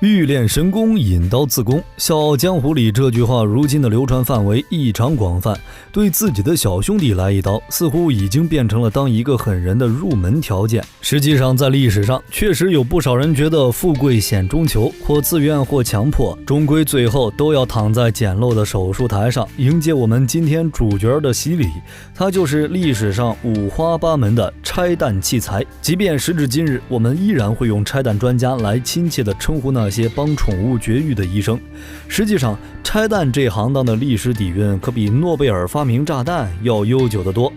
欲练神功，引刀自宫。笑傲江湖里这句话如今的流传范围异常广泛，对自己的小兄弟来一刀，似乎已经变成了当一个狠人的入门条件。实际上，在历史上确实有不少人觉得富贵险中求，或自愿或强迫，终归最后都要躺在简陋的手术台上，迎接我们今天主角的洗礼。它就是历史上五花八门的拆弹器材。即便时至今日，我们依然会用拆弹专家来亲切地称呼那些帮宠物绝育的医生。实际上，拆弹这行当的历史底蕴可比诺贝尔发明炸弹要悠久得多。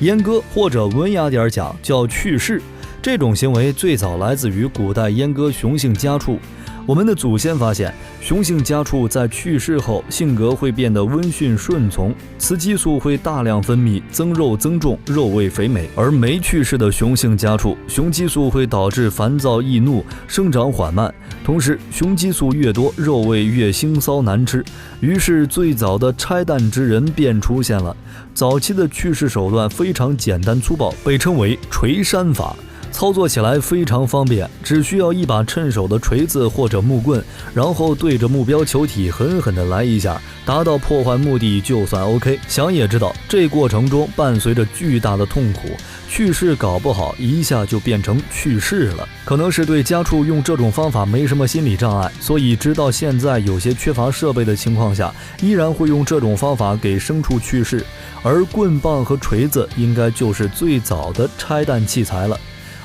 阉割或者文雅点讲叫去世，这种行为最早来自于古代阉割雄性家畜。我们的祖先发现，雄性家畜在去世后性格会变得温驯顺从，雌激素会大量分泌，增肉增重，肉味肥美。而没去世的雄性家畜，雄激素会导致烦躁易怒，生长缓慢，同时雄激素越多，肉味越腥骚难吃。于是最早的拆弹之人便出现了。早期的去世手段非常简单粗暴，被称为锤山法。操作起来非常方便，只需要一把趁手的锤子或者木棍，然后对着目标球体狠狠地来一下，达到破坏目的就算 OK。 想也知道，这过程中伴随着巨大的痛苦，去世搞不好一下就变成去世了。可能是对家畜用这种方法没什么心理障碍，所以直到现在有些缺乏设备的情况下，依然会用这种方法给牲畜去世。而棍棒和锤子应该就是最早的拆弹器材了。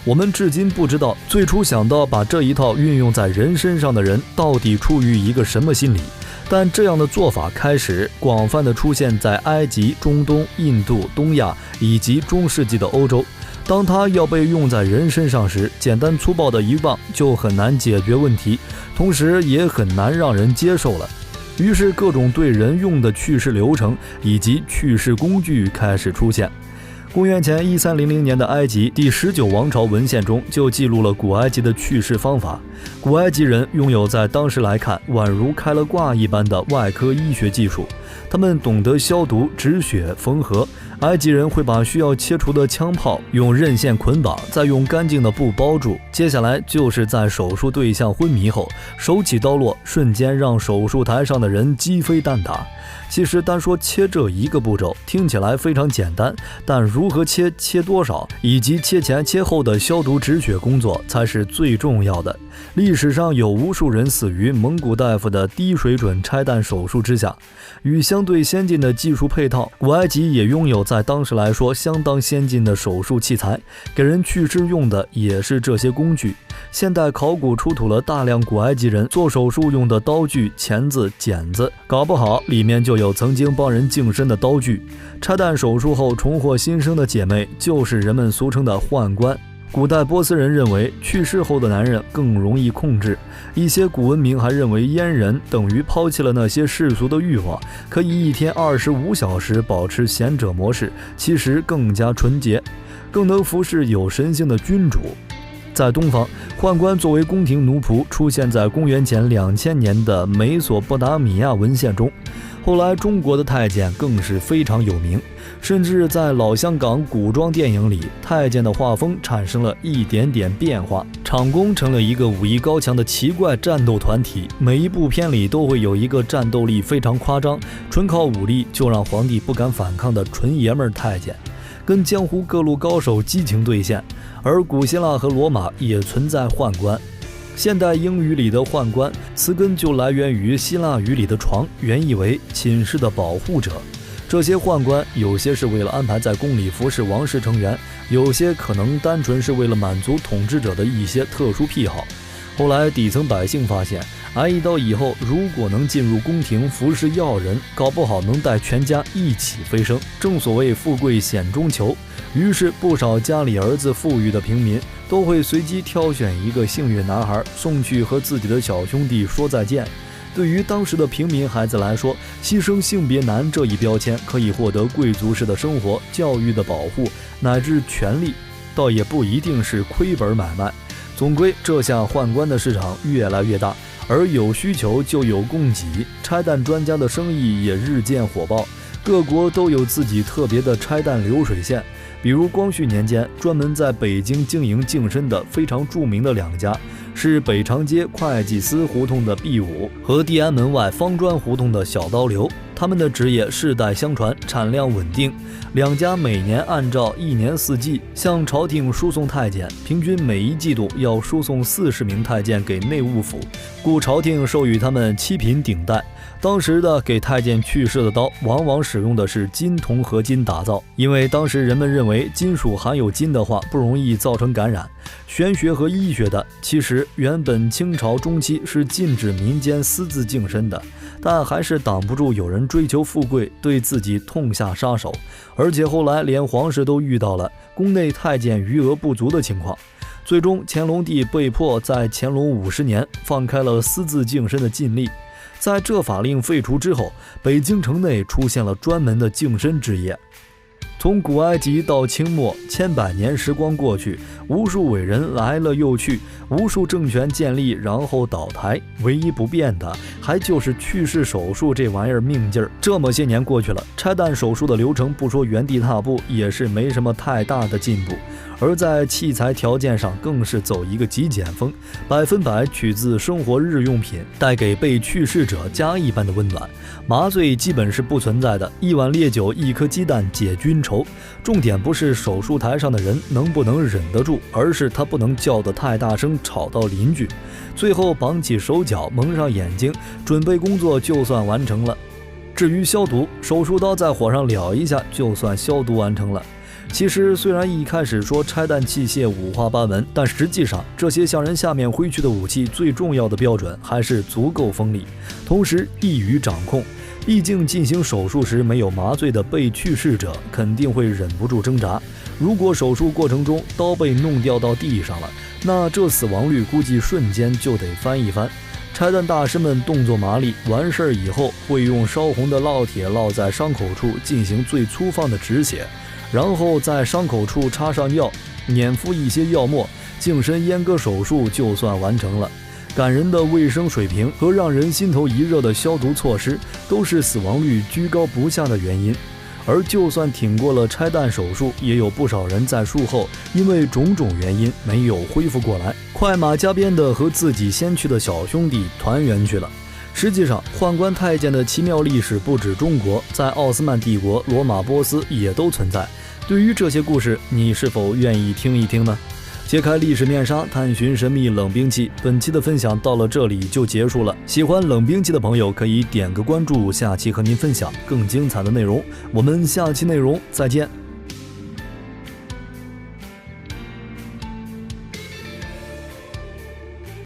我们至今不知道最初想到把这一套运用在人身上的人到底处于一个什么心理，但这样的做法开始广泛地出现在埃及、中东、印度、东亚以及中世纪的欧洲。当它要被用在人身上时，简单粗暴的一棒就很难解决问题，同时也很难让人接受了。于是各种对人用的去世流程以及去世工具开始出现。公元前1300年的埃及第19王朝文献中就记录了古埃及的去世方法。古埃及人拥有在当时来看宛如开了挂一般的外科医学技术，他们懂得消毒、止血、缝合。埃及人会把需要切除的枪炮用刃线捆绑，再用干净的布包住，接下来就是在手术对象昏迷后手起刀落，瞬间让手术台上的人鸡飞蛋打。其实单说切这一个步骤听起来非常简单，但如何切、切多少，以及切前切后的消毒止血工作才是最重要的。历史上有无数人死于蒙古大夫的低水准拆弹手术之下。与相对先进的技术配套，古埃及也拥有在当时来说相当先进的手术器材，给人去世用的也是这些工具。现代考古出土了大量古埃及人做手术用的刀具、钳子、剪子，搞不好里面就有曾经帮人净身的刀具。拆弹手术后重获新生的姐妹就是人们俗称的宦官。古代波斯人认为去世后的男人更容易控制，一些古文明还认为阉人等于抛弃了那些世俗的欲望，可以一天25小时保持贤者模式，其实更加纯洁，更能服侍有神性的君主。在东方，宦官作为宫廷奴仆出现在公元前2000年的美索不达米亚文献中。后来中国的太监更是非常有名，甚至在老香港古装电影里，太监的画风产生了一点点变化，场宫成了一个武艺高强的奇怪战斗团体，每一部片里都会有一个战斗力非常夸张，纯靠武力就让皇帝不敢反抗的纯爷们儿太监，跟江湖各路高手激情对线。而古希腊和罗马也存在宦官。现代英语里的宦官词根就来源于希腊语里的床，原意为寝室的保护者。这些宦官有些是为了安排在宫里服侍王室成员，有些可能单纯是为了满足统治者的一些特殊癖好。后来底层百姓发现，挨一刀以后如果能进入宫廷服侍要人，搞不好能带全家一起飞升。正所谓富贵险中求，于是不少家里儿子富裕的平民都会随机挑选一个幸运男孩送去和自己的小兄弟说再见。对于当时的平民孩子来说，牺牲性别男这一标签可以获得贵族式的生活、教育的保护乃至权利，倒也不一定是亏本买卖。总归这下宦官的市场越来越大，而有需求就有供给，拆弹专家的生意也日渐火爆。各国都有自己特别的拆弹流水线。比如光绪年间，专门在北京经营净身的非常著名的2家，是北长街会计司胡同的毕武和地安门外方砖胡同的小刀刘。他们的职业世代相传，产量稳定。2家每年按照1年4季向朝廷输送太监，平均每1季度要输送40名太监给内务府，故朝廷授予他们7品顶戴。当时的给太监去世的刀，往往使用的是金铜合金打造，因为当时人们认为金属含有金的话不容易造成感染。玄学和医学的，其实原本清朝中期是禁止民间私自净身的，但还是挡不住有人追求富贵，对自己痛下杀手。而且后来连皇室都遇到了宫内太监余额不足的情况，最终乾隆帝被迫在乾隆50年放开了私自净身的禁令。在这法令废除之后，北京城内出现了专门的净身之业。从古埃及到清末，千百年时光过去，无数伟人来了又去，无数政权建立然后倒台，唯一不变的还就是去世手术这玩意儿命劲儿。这么些年过去了，拆弹手术的流程不说原地踏步，也是没什么太大的进步。而在器材条件上更是走一个极简风，100%取自生活日用品，带给被去世者家一般的温暖。麻醉基本是不存在的，1碗烈酒1颗鸡蛋解君愁。重点不是手术台上的人能不能忍得住，而是他不能叫得太大声吵到邻居。最后绑起手脚，蒙上眼睛，准备工作就算完成了。至于消毒，手术刀在火上燎一下就算消毒完成了。其实虽然一开始说拆弹器械五花八门，但实际上这些向人下面挥去的武器最重要的标准还是足够锋利，同时易于掌控。毕竟进行手术时没有麻醉的被去世者肯定会忍不住挣扎，如果手术过程中刀被弄掉到地上了，那这死亡率估计瞬间就得翻一番。拆弹大师们动作麻利，完事儿以后会用烧红的烙铁烙在伤口处进行最粗放的止血，然后在伤口处插上药，碾敷一些药末，净身阉割手术就算完成了。感人的卫生水平和让人心头一热的消毒措施，都是死亡率居高不下的原因。而就算挺过了拆弹手术，也有不少人在术后因为种种原因没有恢复过来，快马加鞭的和自己先去的小兄弟团圆去了。实际上，宦官太监的奇妙历史不止中国，在奥斯曼帝国、罗马、波斯也都存在。对于这些故事，你是否愿意听一听呢？揭开历史面纱，探寻神秘冷兵器。本期的分享到了这里就结束了。喜欢冷兵器的朋友可以点个关注，下期和您分享更精彩的内容。我们下期内容再见。